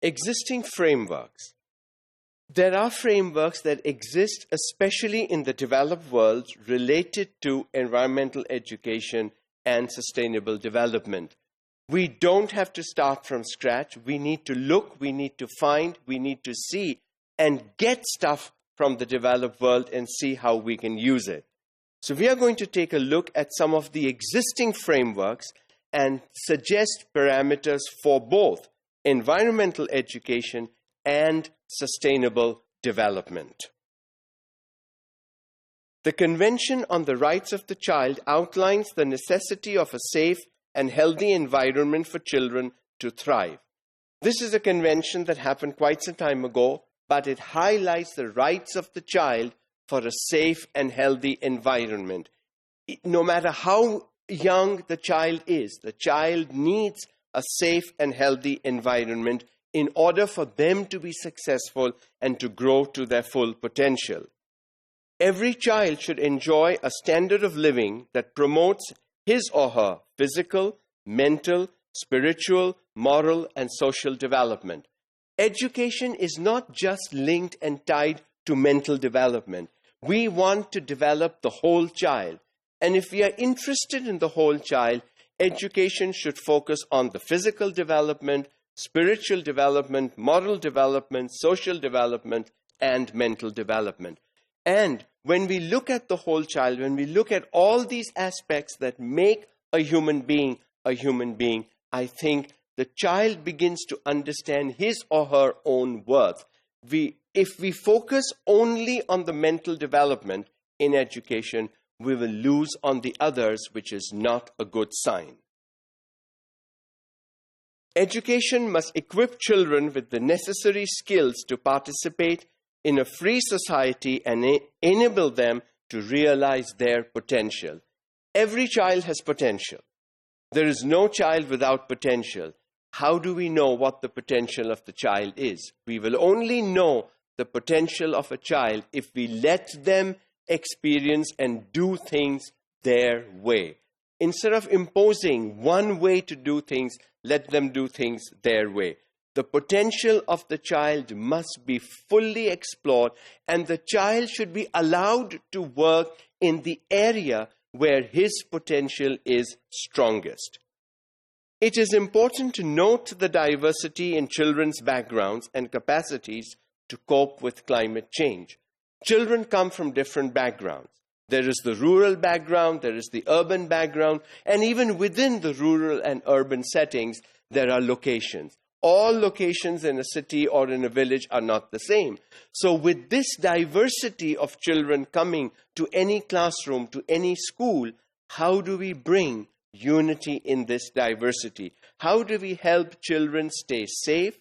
Existing frameworks. There are frameworks that exist, especially in the developed world, related to environmental education and sustainable development. We don't have to start from scratch. We need to look, we need to find, we need to see and get stuff from the developed world and see how we can use it. So we are going to take a look at some of the existing frameworks and suggest parameters for both environmental education and sustainable development. The Convention on the Rights of the Child outlines the necessity of a safe and healthy environment for children to thrive. This is a convention that happened quite some time ago, but it highlights the rights of the child for a safe and healthy environment. No matter how young the child is, the child needs a safe and healthy environment in order for them to be successful and to grow to their full potential. Every child should enjoy a standard of living that promotes his or her physical, mental, spiritual, moral, and social development. Education is not just linked and tied to mental development. We want to develop the whole child. And if we are interested in the whole child, education should focus on the physical development, spiritual development, moral development, social development, and mental development. And when we look at the whole child, when we look at all these aspects that make a human being, I think the child begins to understand his or her own worth. If we focus only on the mental development in education, we will lose on the others, which is not a good sign. Education must equip children with the necessary skills to participate in a free society and enable them to realize their potential. Every child has potential. There is no child without potential. How do we know what the potential of the child is? We will only know the potential of a child if we let them experience and do things their way. Instead of imposing one way to do things, let them do things their way. The potential of the child must be fully explored, and the child should be allowed to work in the area where his potential is strongest. It is important to note the diversity in children's backgrounds and capacities to cope with climate change. Children come from different backgrounds. There is the rural background, there is the urban background, and even within the rural and urban settings, there are locations. All locations in a city or in a village are not the same. So with this diversity of children coming to any classroom, to any school, how do we bring unity in this diversity? How do we help children stay safe,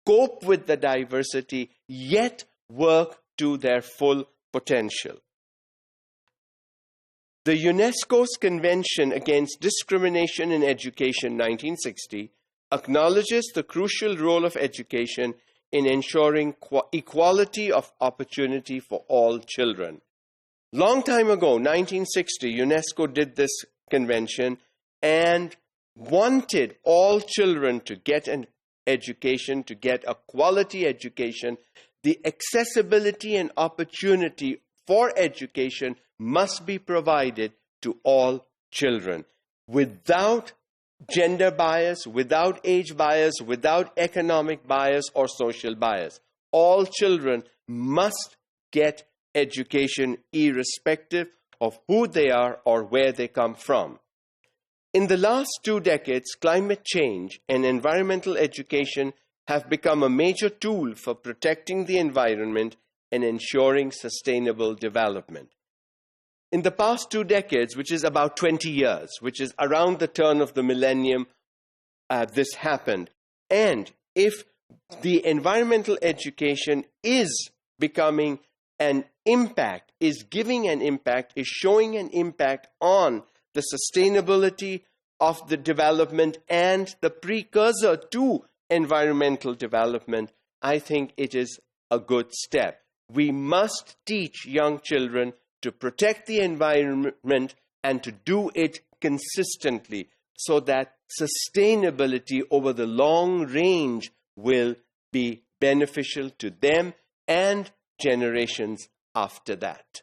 cope with the diversity, yet work to their full potential? The UNESCO's Convention Against Discrimination in Education 1960 acknowledges the crucial role of education in ensuring equality of opportunity for all children. Long time ago, 1960, UNESCO did this convention and wanted all children to get an education, to get a quality education. The accessibility and opportunity for education must be provided to all children without gender bias, without age bias, without economic bias or social bias. All children must get education irrespective of who they are or where they come from. In the last 2 decades, climate change and environmental education have become a major tool for protecting the environment and ensuring sustainable development. In the past 2 decades, which is about 20 years, which is around the turn of the millennium, this happened. And if the environmental education is becoming an impact, is giving an impact, is showing an impact on the sustainability of the development and the precursor to environmental development, I think it is a good step. We must teach young children to protect the environment and to do it consistently so that sustainability over the long range will be beneficial to them and generations after that.